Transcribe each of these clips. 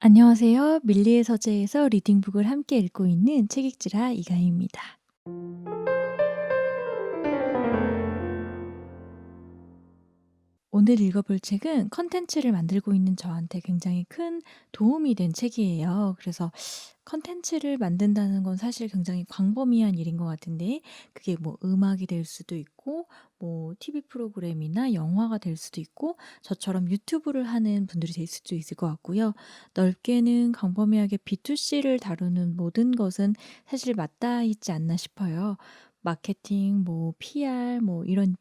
안녕하세요. 밀리의 서재에서 리딩북을 함께 읽고 있는 책 읽지라 이가희입니다. 오늘 읽어볼 책은 컨텐츠를 만들고 있는 저한테 굉장히 큰 도움이 된 책이에요. 그래서 컨텐츠를 만든다는 건 사실 굉장히 광범위한 일인 것 같은데 그게 뭐 음악이 될 수도 있고 뭐 TV 프로그램이나 영화가 될 수도 있고 저처럼 유튜브를 하는 분들이 될 수도 있을 것 같고요. 넓게는 광범위하게 B2C를 다루는 모든 것은 사실 맞닿아 있지 않나 싶어요. 마케팅, 뭐 PR, 뭐 이런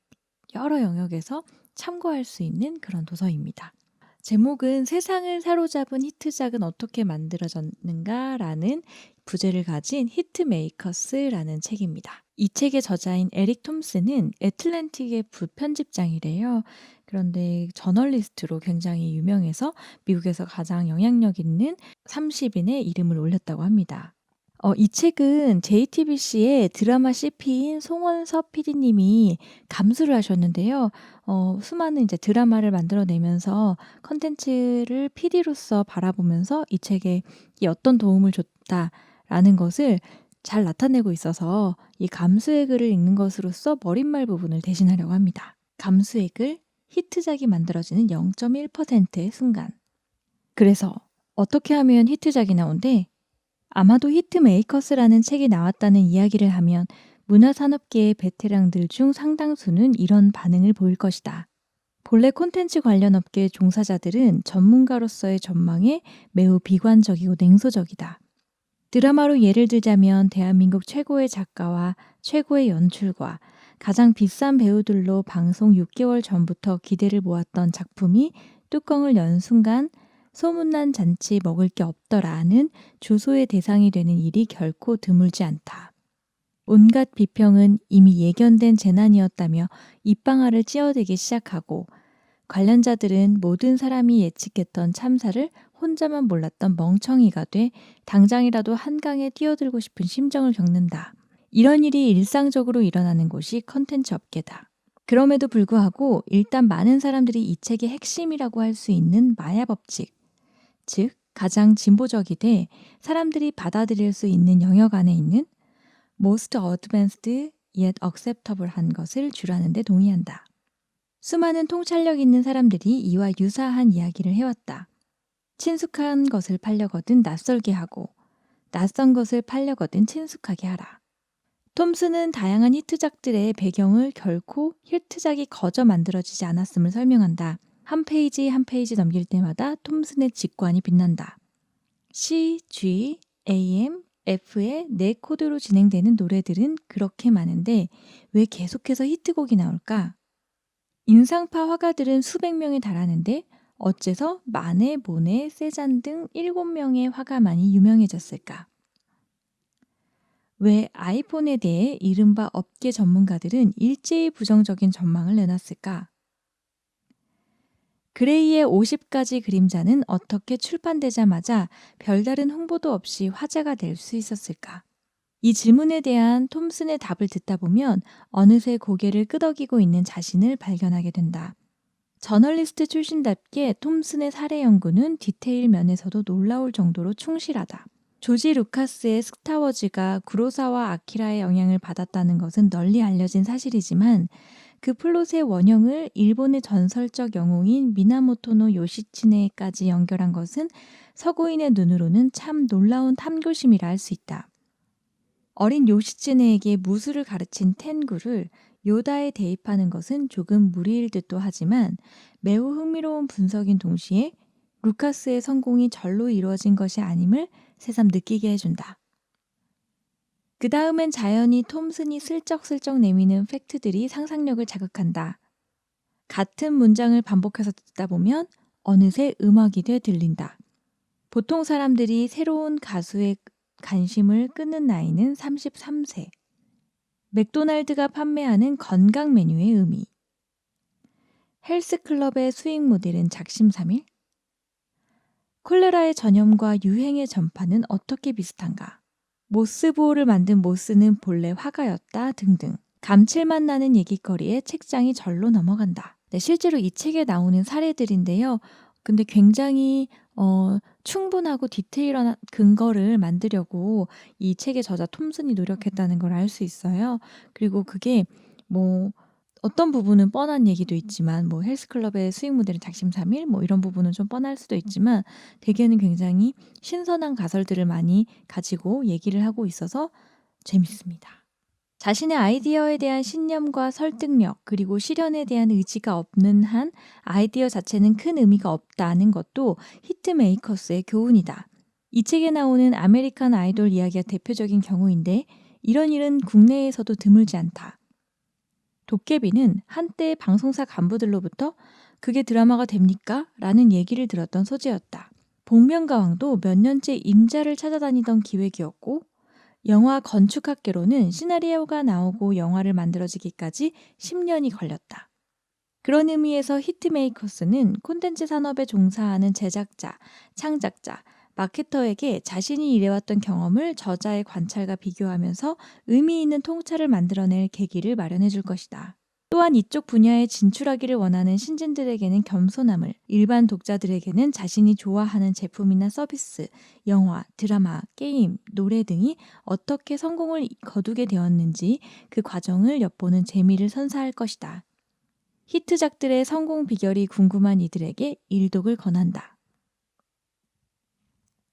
여러 영역에서 참고할 수 있는 그런 도서입니다. 제목은 세상을 사로잡은 히트작은 어떻게 만들어졌는가라는 부제를 가진 히트메이커스라는 책입니다. 이 책의 저자인 에릭 톰슨은 애틀랜틱의 부편집장이래요. 그런데 저널리스트로 굉장히 유명해서 미국에서 가장 영향력 있는 30인의 이름을 올렸다고 합니다. 이 책은 JTBC의 드라마 CP인 송원섭 PD님이 감수를 하셨는데요. 수많은 이제 드라마를 만들어내면서 컨텐츠를 PD로서 바라보면서 이 책에 이 어떤 도움을 줬다라는 것을 잘 나타내고 있어서 이 감수의 글을 읽는 것으로써 머릿말 부분을 대신하려고 합니다. 감수의 글, 히트작이 만들어지는 0.1%의 순간. 그래서 어떻게 하면 히트작이 나온대? 아마도 히트메이커스라는 책이 나왔다는 이야기를 하면 문화산업계의 베테랑들 중 상당수는 이런 반응을 보일 것이다. 본래 콘텐츠 관련 업계 종사자들은 전문가로서의 전망에 매우 비관적이고 냉소적이다. 드라마로 예를 들자면 대한민국 최고의 작가와 최고의 연출과 가장 비싼 배우들로 방송 6개월 전부터 기대를 모았던 작품이 뚜껑을 연 순간 소문난 잔치 먹을 게 없더라는 주소의 대상이 되는 일이 결코 드물지 않다. 온갖 비평은 이미 예견된 재난이었다며 입방아를 찧어대기 시작하고 관련자들은 모든 사람이 예측했던 참사를 혼자만 몰랐던 멍청이가 돼 당장이라도 한강에 뛰어들고 싶은 심정을 겪는다. 이런 일이 일상적으로 일어나는 곳이 컨텐츠 업계다. 그럼에도 불구하고 일단 많은 사람들이 이 책의 핵심이라고 할 수 있는 마야 법칙, 즉 가장 진보적이되 사람들이 받아들일 수 있는 영역 안에 있는 most advanced yet acceptable한 것을 주라는 데 동의한다. 수많은 통찰력 있는 사람들이 이와 유사한 이야기를 해왔다. 친숙한 것을 팔려거든 낯설게 하고 낯선 것을 팔려거든 친숙하게 하라. 톰슨은 다양한 히트작들의 배경을 결코 히트작이 거저 만들어지지 않았음을 설명한다. 한 페이지 한 페이지 넘길 때마다 톰슨의 직관이 빛난다. C, G, AM, F의 네 코드로 진행되는 노래들은 그렇게 많은데 왜 계속해서 히트곡이 나올까? 인상파 화가들은 수백 명에 달하는데 어째서 마네, 모네, 세잔 등 7명의 화가만이 유명해졌을까? 왜 아이폰에 대해 이른바 업계 전문가들은 일제히 부정적인 전망을 내놨을까? 그레이의 50가지 그림자는 어떻게 출판되자마자 별다른 홍보도 없이 화제가 될 수 있었을까? 이 질문에 대한 톰슨의 답을 듣다 보면 어느새 고개를 끄덕이고 있는 자신을 발견하게 된다. 저널리스트 출신답게 톰슨의 사례 연구는 디테일 면에서도 놀라울 정도로 충실하다. 조지 루카스의 스타워즈가 구로사와 아키라의 영향을 받았다는 것은 널리 알려진 사실이지만 그 플롯의 원형을 일본의 전설적 영웅인 미나모토노 요시츠네까지 연결한 것은 서구인의 눈으로는 참 놀라운 탐구심이라 할 수 있다. 어린 요시츠네에게 무술을 가르친 텐구를 요다에 대입하는 것은 조금 무리일 듯도 하지만 매우 흥미로운 분석인 동시에 루카스의 성공이 절로 이루어진 것이 아님을 새삼 느끼게 해준다. 그 다음엔 자연히 톰슨이 슬쩍슬쩍 내미는 팩트들이 상상력을 자극한다. 같은 문장을 반복해서 듣다 보면 어느새 음악이 돼 들린다. 보통 사람들이 새로운 가수의 관심을 끄는 나이는 33세. 맥도날드가 판매하는 건강 메뉴의 의미. 헬스클럽의 수익 모델은 작심삼일? 콜레라의 전염과 유행의 전파는 어떻게 비슷한가? 모스보호를 만든 모스는 본래 화가였다 등등. 감칠맛 나는 얘기거리에 책장이 절로 넘어간다. 네, 실제로 이 책에 나오는 사례들인데요. 근데 굉장히 충분하고 디테일한 근거를 만들려고 이 책의 저자 톰슨이 노력했다는 걸 알 수 있어요. 그리고 그게 뭐 어떤 부분은 뻔한 얘기도 있지만 뭐 헬스클럽의 수익 모델은 작심삼일 뭐 이런 부분은 좀 뻔할 수도 있지만 대개는 굉장히 신선한 가설들을 많이 가지고 얘기를 하고 있어서 재밌습니다. 자신의 아이디어에 대한 신념과 설득력 그리고 실현에 대한 의지가 없는 한 아이디어 자체는 큰 의미가 없다는 것도 히트메이커스의 교훈이다. 이 책에 나오는 아메리칸 아이돌 이야기가 대표적인 경우인데 이런 일은 국내에서도 드물지 않다. 도깨비는 한때 방송사 간부들로부터 그게 드라마가 됩니까? 라는 얘기를 들었던 소재였다. 복면가왕도 몇 년째 임자를 찾아다니던 기획이었고 영화 건축학개론은 시나리오가 나오고 영화를 만들어지기까지 10년이 걸렸다. 그런 의미에서 히트메이커스는 콘텐츠 산업에 종사하는 제작자, 창작자, 마케터에게 자신이 일해왔던 경험을 저자의 관찰과 비교하면서 의미 있는 통찰을 만들어낼 계기를 마련해 줄 것이다. 또한 이쪽 분야에 진출하기를 원하는 신진들에게는 겸손함을, 일반 독자들에게는 자신이 좋아하는 제품이나 서비스, 영화, 드라마, 게임, 노래 등이 어떻게 성공을 거두게 되었는지 그 과정을 엿보는 재미를 선사할 것이다. 히트작들의 성공 비결이 궁금한 이들에게 일독을 권한다.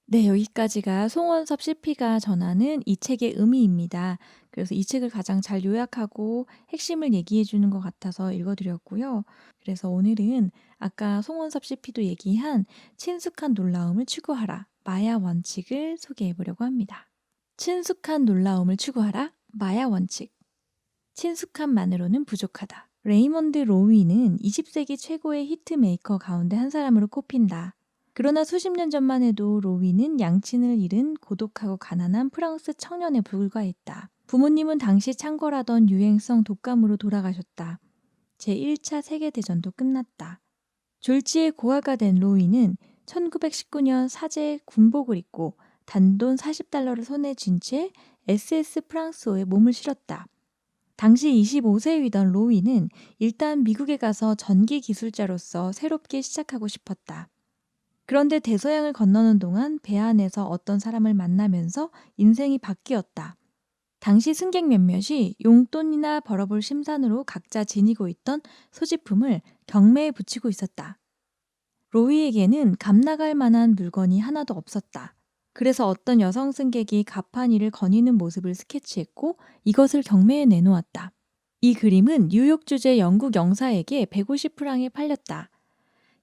네, 여기까지가 송원섭 CP가 전하는 이 책의 의미입니다. 그래서 이 책을 가장 잘 요약하고 핵심을 얘기해 주는 것 같아서 읽어드렸고요. 그래서 오늘은 아까 송원섭 CP도 얘기한 친숙한 놀라움을 추구하라. 마야 원칙을 소개해 보려고 합니다. 친숙한 놀라움을 추구하라. 마야 원칙. 친숙함만으로는 부족하다. 레이먼드 로위는 20세기 최고의 히트메이커 가운데 한 사람으로 꼽힌다. 그러나 수십 년 전만 해도 로위는 양친을 잃은 고독하고 가난한 프랑스 청년에 불과했다. 부모님은 당시 창궐하던 유행성 독감으로 돌아가셨다. 제1차 세계대전도 끝났다. 졸지에 고아가 된 로위는 1919년 사제 군복을 입고 단돈 40달러를 손에 쥔 채 SS 프랑스어에 몸을 실었다. 당시 25세이던 로위는 일단 미국에 가서 전기 기술자로서 새롭게 시작하고 싶었다. 그런데 대서양을 건너는 동안 배 안에서 어떤 사람을 만나면서 인생이 바뀌었다. 당시 승객 몇몇이 용돈이나 벌어볼 심산으로 각자 지니고 있던 소지품을 경매에 붙이고 있었다. 로이에게는 값나갈 만한 물건이 하나도 없었다. 그래서 어떤 여성 승객이 갑판이를 거니는 모습을 스케치했고 이것을 경매에 내놓았다. 이 그림은 뉴욕 주재 영국 영사에게 150프랑에 팔렸다.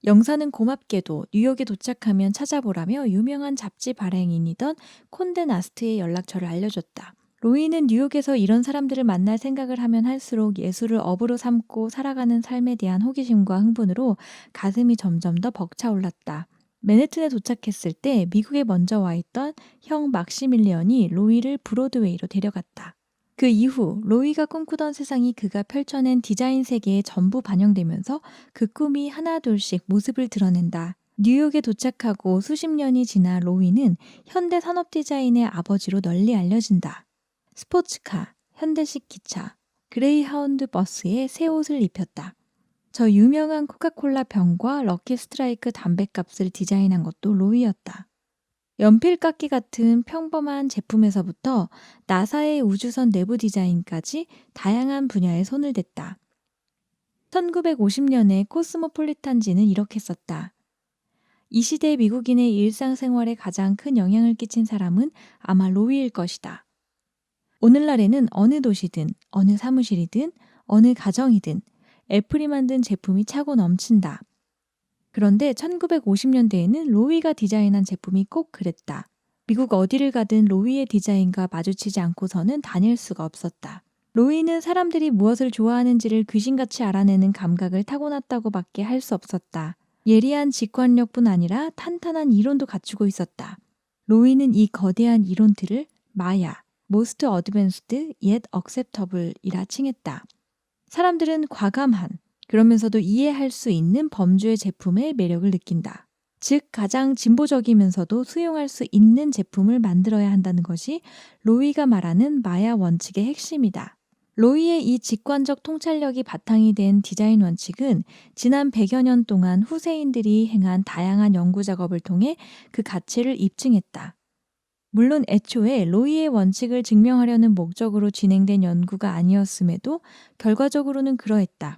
영사는 고맙게도 뉴욕에 도착하면 찾아보라며 유명한 잡지 발행인이던 콘데 나스트의 연락처를 알려줬다. 로이는 뉴욕에서 이런 사람들을 만날 생각을 하면 할수록 예술을 업으로 삼고 살아가는 삶에 대한 호기심과 흥분으로 가슴이 점점 더 벅차올랐다. 맨해튼에 도착했을 때 미국에 먼저 와 있던 형 막시밀리언이 로이를 브로드웨이로 데려갔다. 그 이후 로이가 꿈꾸던 세상이 그가 펼쳐낸 디자인 세계에 전부 반영되면서 그 꿈이 하나둘씩 모습을 드러낸다. 뉴욕에 도착하고 수십 년이 지나 로이는 현대 산업 디자인의 아버지로 널리 알려진다. 스포츠카, 현대식 기차, 그레이하운드 버스에 새 옷을 입혔다. 저 유명한 코카콜라 병과 럭키 스트라이크 담뱃값을 디자인한 것도 로이였다. 연필깎이 같은 평범한 제품에서부터 나사의 우주선 내부 디자인까지 다양한 분야에 손을 댔다. 1950년에 코스모폴리탄지는 이렇게 썼다. 이 시대 미국인의 일상생활에 가장 큰 영향을 끼친 사람은 아마 로이일 것이다. 오늘날에는 어느 도시든 어느 사무실이든 어느 가정이든 애플이 만든 제품이 차고 넘친다. 그런데 1950년대에는 로이가 디자인한 제품이 꼭 그랬다. 미국 어디를 가든 로이의 디자인과 마주치지 않고서는 다닐 수가 없었다. 로이는 사람들이 무엇을 좋아하는지를 귀신같이 알아내는 감각을 타고났다고밖에 할 수 없었다. 예리한 직관력뿐 아니라 탄탄한 이론도 갖추고 있었다. 로이는 이 거대한 이론틀을 마야, Most Advanced Yet Acceptable이라 칭했다. 사람들은 과감한, 그러면서도 이해할 수 있는 범주의 제품의 매력을 느낀다. 즉 가장 진보적이면서도 수용할 수 있는 제품을 만들어야 한다는 것이 로이가 말하는 마야 원칙의 핵심이다. 로이의 이 직관적 통찰력이 바탕이 된 디자인 원칙은 지난 100여 년 동안 후세인들이 행한 다양한 연구 작업을 통해 그 가치를 입증했다. 물론 애초에 로이의 원칙을 증명하려는 목적으로 진행된 연구가 아니었음에도 결과적으로는 그러했다.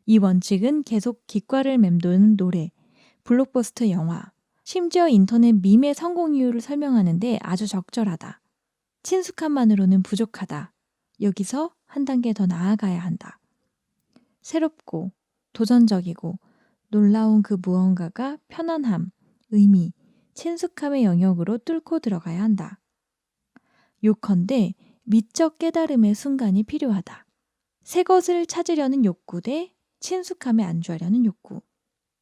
이 원칙은 계속 깃과를 맴도는 노래, 블록버스터 영화, 심지어 인터넷 밈의 성공 이유를 설명하는데 아주 적절하다. 친숙함만으로는 부족하다. 여기서 한 단계 더 나아가야 한다. 새롭고 도전적이고 놀라운 그 무언가가 편안함, 의미, 친숙함의 영역으로 뚫고 들어가야 한다. 요컨대 미적 깨달음의 순간이 필요하다. 새 것을 찾으려는 욕구 대 친숙함에 안주하려는 욕구.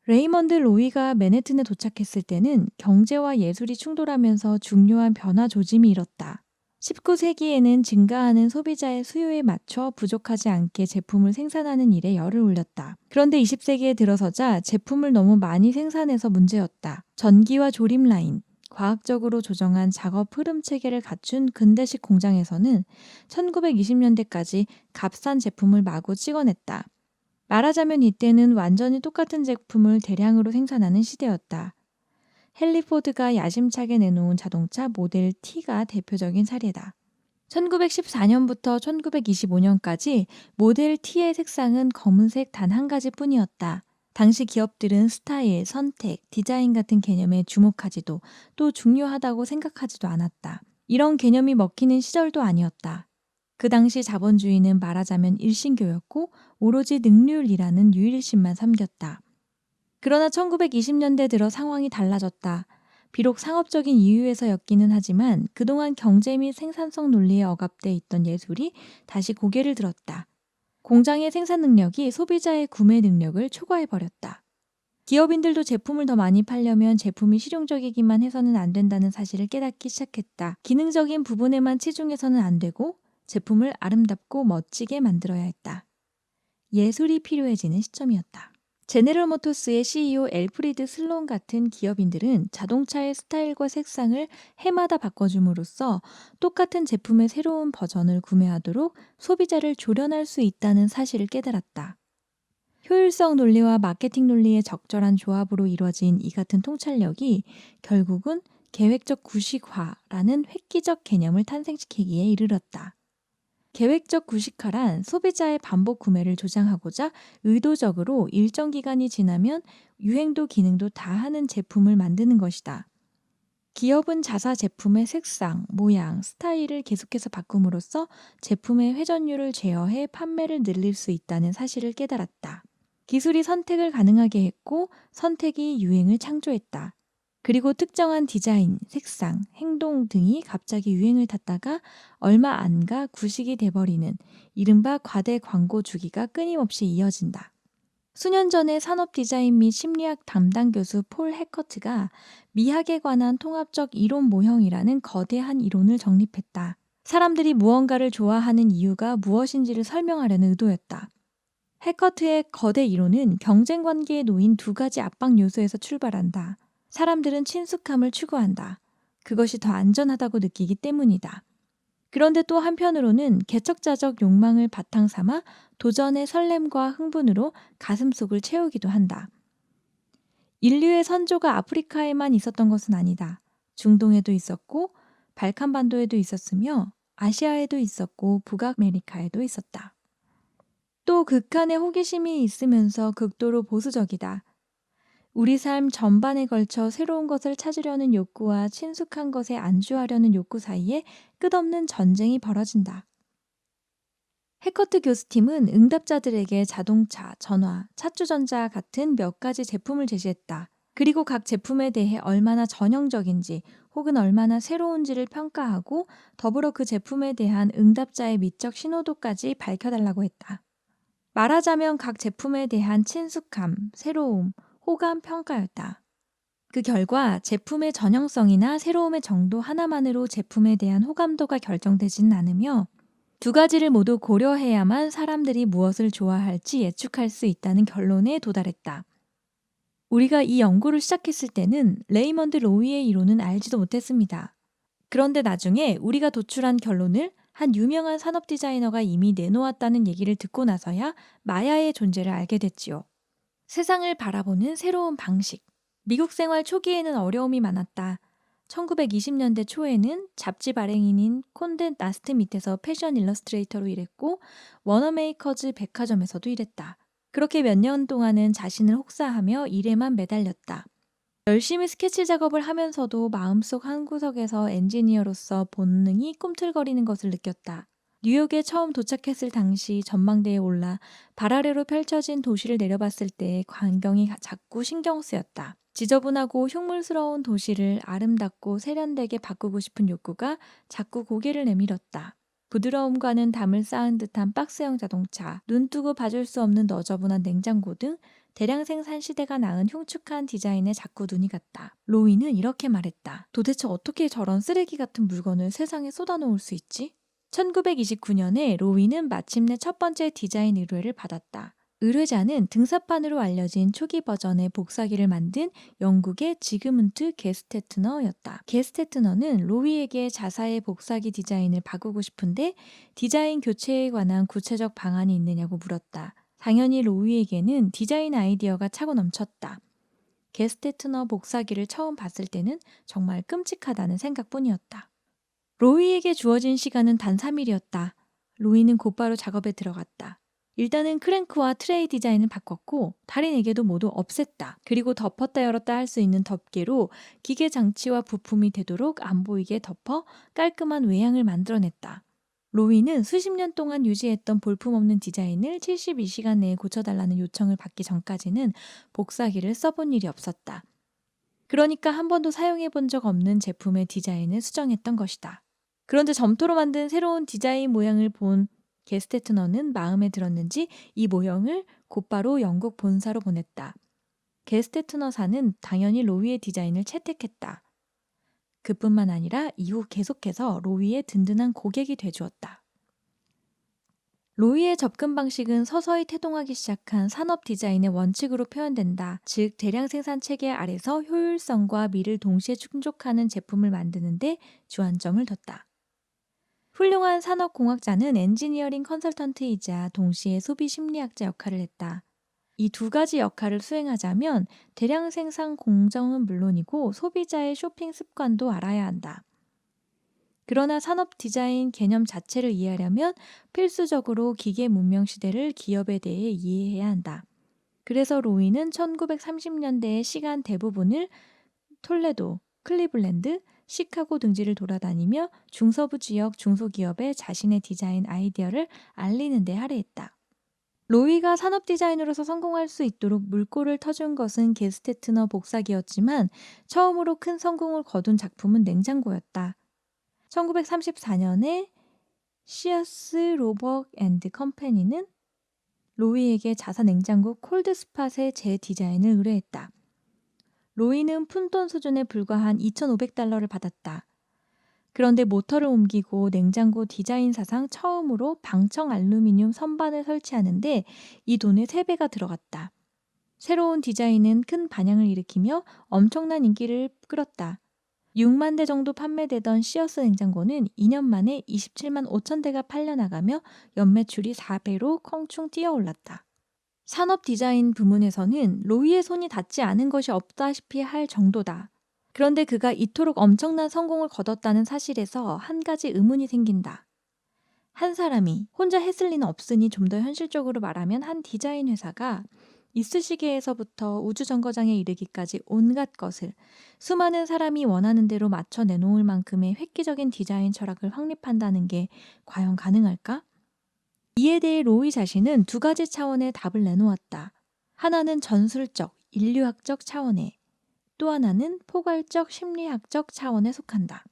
레이먼드 로이가 맨해튼에 도착했을 때는 경제와 예술이 충돌하면서 중요한 변화 조짐이 일었다. 19세기에는 증가하는 소비자의 수요에 맞춰 부족하지 않게 제품을 생산하는 일에 열을 올렸다. 그런데 20세기에 들어서자 제품을 너무 많이 생산해서 문제였다. 전기와 조립 라인, 과학적으로 조정한 작업 흐름 체계를 갖춘 근대식 공장에서는 1920년대까지 값싼 제품을 마구 찍어냈다. 말하자면 이때는 완전히 똑같은 제품을 대량으로 생산하는 시대였다. 헨리 포드가 야심차게 내놓은 자동차 모델 T가 대표적인 사례다. 1914년부터 1925년까지 모델 T의 색상은 검은색 단 한 가지뿐이었다. 당시 기업들은 스타일, 선택, 디자인 같은 개념에 주목하지도 또 중요하다고 생각하지도 않았다. 이런 개념이 먹히는 시절도 아니었다. 그 당시 자본주의는 말하자면 일신교였고 오로지 능률이라는 유일신만 삼겼다. 그러나 1920년대 들어 상황이 달라졌다. 비록 상업적인 이유에서였기는 하지만 그동안 경제 및 생산성 논리에 억압돼 있던 예술이 다시 고개를 들었다. 공장의 생산 능력이 소비자의 구매 능력을 초과해버렸다. 기업인들도 제품을 더 많이 팔려면 제품이 실용적이기만 해서는 안 된다는 사실을 깨닫기 시작했다. 기능적인 부분에만 치중해서는 안 되고 제품을 아름답고 멋지게 만들어야 했다. 예술이 필요해지는 시점이었다. 제네럴 모터스의 CEO 엘프리드 슬론 같은 기업인들은 자동차의 스타일과 색상을 해마다 바꿔줌으로써 똑같은 제품의 새로운 버전을 구매하도록 소비자를 조련할 수 있다는 사실을 깨달았다. 효율성 논리와 마케팅 논리의 적절한 조합으로 이루어진 이 같은 통찰력이 결국은 계획적 구식화라는 획기적 개념을 탄생시키기에 이르렀다. 계획적 구식화란 소비자의 반복 구매를 조장하고자 의도적으로 일정 기간이 지나면 유행도 기능도 다 하는 제품을 만드는 것이다. 기업은 자사 제품의 색상, 모양, 스타일을 계속해서 바꿈으로써 제품의 회전율을 제어해 판매를 늘릴 수 있다는 사실을 깨달았다. 기술이 선택을 가능하게 했고 선택이 유행을 창조했다. 그리고 특정한 디자인, 색상, 행동 등이 갑자기 유행을 탔다가 얼마 안 가 구식이 돼버리는 이른바 과대 광고 주기가 끊임없이 이어진다. 수년 전에 산업 디자인 및 심리학 담당 교수 폴 해커트가 미학에 관한 통합적 이론 모형이라는 거대한 이론을 정립했다. 사람들이 무언가를 좋아하는 이유가 무엇인지를 설명하려는 의도였다. 해커트의 거대 이론은 경쟁 관계에 놓인 두 가지 압박 요소에서 출발한다. 사람들은 친숙함을 추구한다. 그것이 더 안전하다고 느끼기 때문이다. 그런데 또 한편으로는 개척자적 욕망을 바탕 삼아 도전의 설렘과 흥분으로 가슴속을 채우기도 한다. 인류의 선조가 아프리카에만 있었던 것은 아니다. 중동에도 있었고 발칸반도에도 있었으며 아시아에도 있었고 북아메리카에도 있었다. 또 극한의 호기심이 있으면서 극도로 보수적이다. 우리 삶 전반에 걸쳐 새로운 것을 찾으려는 욕구와 친숙한 것에 안주하려는 욕구 사이에 끝없는 전쟁이 벌어진다. 해커트 교수팀은 응답자들에게 자동차, 전화, 차주전자 같은 몇 가지 제품을 제시했다. 그리고 각 제품에 대해 얼마나 전형적인지 혹은 얼마나 새로운지를 평가하고 더불어 그 제품에 대한 응답자의 미적 신호도까지 밝혀달라고 했다. 말하자면 각 제품에 대한 친숙함, 새로움, 호감 평가였다. 그 결과 제품의 전형성이나 새로움의 정도 하나만으로 제품에 대한 호감도가 결정되지는 않으며 두 가지를 모두 고려해야만 사람들이 무엇을 좋아할지 예측할 수 있다는 결론에 도달했다. 우리가 이 연구를 시작했을 때는 레이먼드 로이의 이론은 알지도 못했습니다. 그런데 나중에 우리가 도출한 결론을 한 유명한 산업 디자이너가 이미 내놓았다는 얘기를 듣고 나서야 마야의 존재를 알게 됐지요. 세상을 바라보는 새로운 방식. 미국 생활 초기에는 어려움이 많았다. 1920년대 초에는 잡지 발행인인 콘데 나스트 밑에서 패션 일러스트레이터로 일했고 워너메이커즈 백화점에서도 일했다. 그렇게 몇 년 동안은 자신을 혹사하며 일에만 매달렸다. 열심히 스케치 작업을 하면서도 마음속 한구석에서 엔지니어로서 본능이 꿈틀거리는 것을 느꼈다. 뉴욕에 처음 도착했을 당시 전망대에 올라 발 아래로 펼쳐진 도시를 내려봤을 때 광경이 자꾸 신경 쓰였다. 지저분하고 흉물스러운 도시를 아름답고 세련되게 바꾸고 싶은 욕구가 자꾸 고개를 내밀었다. 부드러움과는 담을 쌓은 듯한 박스형 자동차, 눈 뜨고 봐줄 수 없는 너저분한 냉장고 등 대량 생산 시대가 낳은 흉측한 디자인에 자꾸 눈이 갔다. 로이는 이렇게 말했다. 도대체 어떻게 저런 쓰레기 같은 물건을 세상에 쏟아놓을 수 있지? 1929년에 로이는 마침내 첫 번째 디자인 의뢰를 받았다. 의뢰자는 등사판으로 알려진 초기 버전의 복사기를 만든 영국의 지그문트 게스테트너였다. 게스테트너는 로이에게 자사의 복사기 디자인을 바꾸고 싶은데 디자인 교체에 관한 구체적 방안이 있느냐고 물었다. 당연히 로이에게는 디자인 아이디어가 차고 넘쳤다. 게스테트너 복사기를 처음 봤을 때는 정말 끔찍하다는 생각뿐이었다. 로이에게 주어진 시간은 단 3일이었다. 로이는 곧바로 작업에 들어갔다. 일단은 크랭크와 트레이 디자인을 바꿨고 다른 4개도 모두 없앴다. 그리고 덮었다 열었다 할 수 있는 덮개로 기계 장치와 부품이 되도록 안 보이게 덮어 깔끔한 외양을 만들어냈다. 로이는 수십 년 동안 유지했던 볼품없는 디자인을 72시간 내에 고쳐달라는 요청을 받기 전까지는 복사기를 써본 일이 없었다. 그러니까 한 번도 사용해 본 적 없는 제품의 디자인을 수정했던 것이다. 그런데 점토로 만든 새로운 디자인 모양을 본 게스테트너는 마음에 들었는지 이 모형을 곧바로 영국 본사로 보냈다. 게스테트너사는 당연히 로이의 디자인을 채택했다. 그뿐만 아니라 이후 계속해서 로이의 든든한 고객이 돼주었다. 로이의 접근 방식은 서서히 태동하기 시작한 산업 디자인의 원칙으로 표현된다. 즉 대량 생산 체계 아래서 효율성과 미를 동시에 충족하는 제품을 만드는데 주안점을 뒀다. 훌륭한 산업공학자는 엔지니어링 컨설턴트이자 동시에 소비 심리학자 역할을 했다. 이 두 가지 역할을 수행하자면 대량 생산 공정은 물론이고 소비자의 쇼핑 습관도 알아야 한다. 그러나 산업 디자인 개념 자체를 이해하려면 필수적으로 기계 문명 시대를 기업에 대해 이해해야 한다. 그래서 로이는 1930년대의 시간 대부분을 톨레도, 클리블랜드, 시카고 등지를 돌아다니며 중서부 지역 중소기업에 자신의 디자인 아이디어를 알리는 데 할애했다. 로이가 산업 디자이너로서 성공할 수 있도록 물꼬를 터준 것은 게스테트너 복사기였지만 처음으로 큰 성공을 거둔 작품은 냉장고였다. 1934년에 시어스 로버앤 컴퍼니는 로이에게 자사 냉장고 콜드스팟의 재디자인을 의뢰했다. 로이는 푼돈 수준에 불과한 $2,500를 받았다. 그런데 모터를 옮기고 냉장고 디자인 사상 처음으로 방청 알루미늄 선반을 설치하는데 이 돈의 3배가 들어갔다. 새로운 디자인은 큰 반향을 일으키며 엄청난 인기를 끌었다. 6만 대 정도 판매되던 시어스 냉장고는 2년 만에 27만 5천 대가 팔려나가며 연매출이 4배로 껑충 뛰어올랐다. 산업 디자인 부문에서는 로이의 손이 닿지 않은 것이 없다시피 할 정도다. 그런데 그가 이토록 엄청난 성공을 거뒀다는 사실에서 한 가지 의문이 생긴다. 한 사람이 혼자 했을 리는 없으니 좀 더 현실적으로 말하면 한 디자인 회사가 이쑤시개에서부터 우주정거장에 이르기까지 온갖 것을 수많은 사람이 원하는 대로 맞춰 내놓을 만큼의 획기적인 디자인 철학을 확립한다는 게 과연 가능할까? 이에 대해 로이 자신은 2가지 차원의 답을 내놓았다. 하나는 전술적, 인류학적 차원에, 또 하나는 포괄적, 심리학적 차원에 속한다.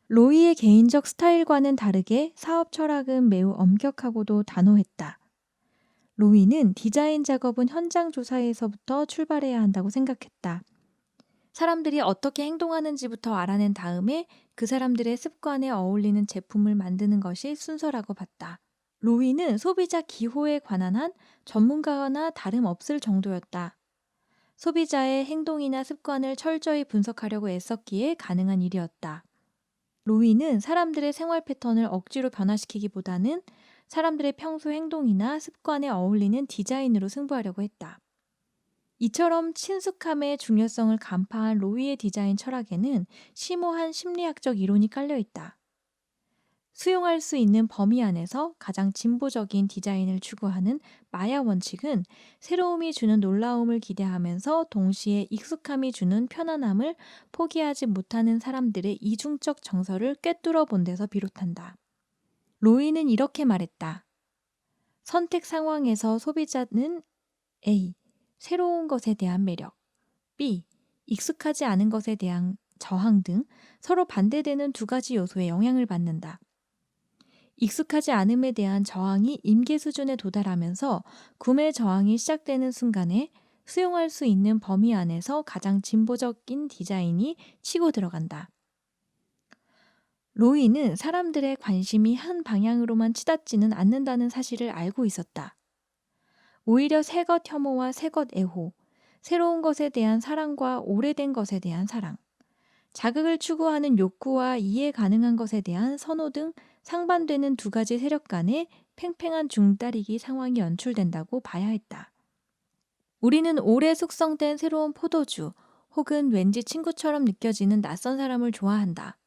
로이의 개인적 스타일과는 다르게 사업 철학은 매우 엄격하고도 단호했다. 로이는 디자인 작업은 현장 조사에서부터 출발해야 한다고 생각했다. 사람들이 어떻게 행동하는지부터 알아낸 다음에 그 사람들의 습관에 어울리는 제품을 만드는 것이 순서라고 봤다. 로이는 소비자 기호에 관한 한 전문가나 다름없을 정도였다. 소비자의 행동이나 습관을 철저히 분석하려고 애썼기에 가능한 일이었다. 로이는 사람들의 생활 패턴을 억지로 변화시키기보다는 사람들의 평소 행동이나 습관에 어울리는 디자인으로 승부하려고 했다. 이처럼 친숙함의 중요성을 간파한 로이의 디자인 철학에는 심오한 심리학적 이론이 깔려 있다. 수용할 수 있는 범위 안에서 가장 진보적인 디자인을 추구하는 마야 원칙은 새로움이 주는 놀라움을 기대하면서 동시에 익숙함이 주는 편안함을 포기하지 못하는 사람들의 이중적 정서를 꿰뚫어 본 데서 비롯한다. 로이는 이렇게 말했다. 선택 상황에서 소비자는 A. 새로운 것에 대한 매력, B. 익숙하지 않은 것에 대한 저항 등 서로 반대되는 두 가지 요소에 영향을 받는다. 익숙하지 않음에 대한 저항이 임계 수준에 도달하면서 구매 저항이 시작되는 순간에 수용할 수 있는 범위 안에서 가장 진보적인 디자인이 치고 들어간다. 로이는 사람들의 관심이 한 방향으로만 치닫지는 않는다는 사실을 알고 있었다. 오히려 새것 혐오와 새것 애호, 새로운 것에 대한 사랑과 오래된 것에 대한 사랑, 자극을 추구하는 욕구와 이해 가능한 것에 대한 선호 등 상반되는 두 가지 세력 간의 팽팽한 중다리기 상황이 연출된다고 봐야 했다. 우리는 오래 숙성된 새로운 포도주 혹은 왠지 친구처럼 느껴지는 낯선 사람을 좋아한다.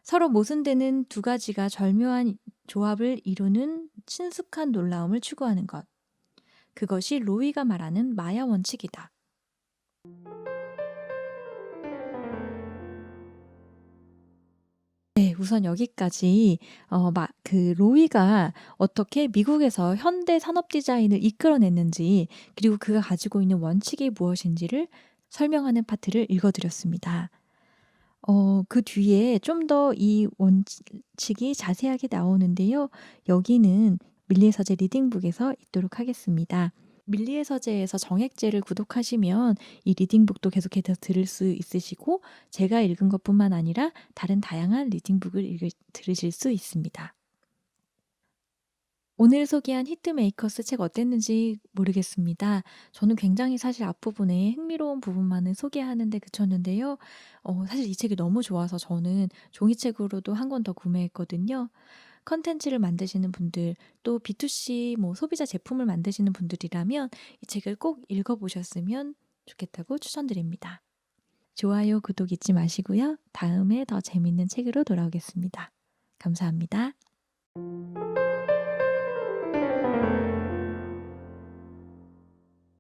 서로 모순되는 두 가지가 절묘한 조합을 이루는 친숙한 놀라움을 추구하는 것. 그것이 로이가 말하는 마야 원칙이다. 네. 우선 여기까지 로이가 어떻게 미국에서 현대 산업 디자인을 이끌어냈는지 그리고 그가 가지고 있는 원칙이 무엇인지를 설명하는 파트를 읽어 드렸습니다. 그 뒤에 좀 더 이 원칙이 자세하게 나오는데요. 여기는 밀리의 서재 리딩북에서 읽도록 하겠습니다. 밀리의 서재에서 정액제를 구독하시면 이 리딩북도 계속해서 들을 수 있으시고 제가 읽은 것뿐만 아니라 다른 다양한 리딩북을 들으실 수 있습니다. 오늘 소개한 히트메이커스 책 어땠는지 모르겠습니다. 저는 굉장히 사실 앞부분에 흥미로운 부분만을 소개하는 데 그쳤는데요. 사실 이 책이 너무 좋아서 저는 종이책으로도 한 권 더 구매했거든요. 컨텐츠를 만드시는 분들 또 B2C 소비자 제품을 만드시는 분들이라면 이 책을 꼭 읽어보셨으면 좋겠다고 추천드립니다. 좋아요, 구독 잊지 마시고요. 다음에 더 재밌는 책으로 돌아오겠습니다. 감사합니다.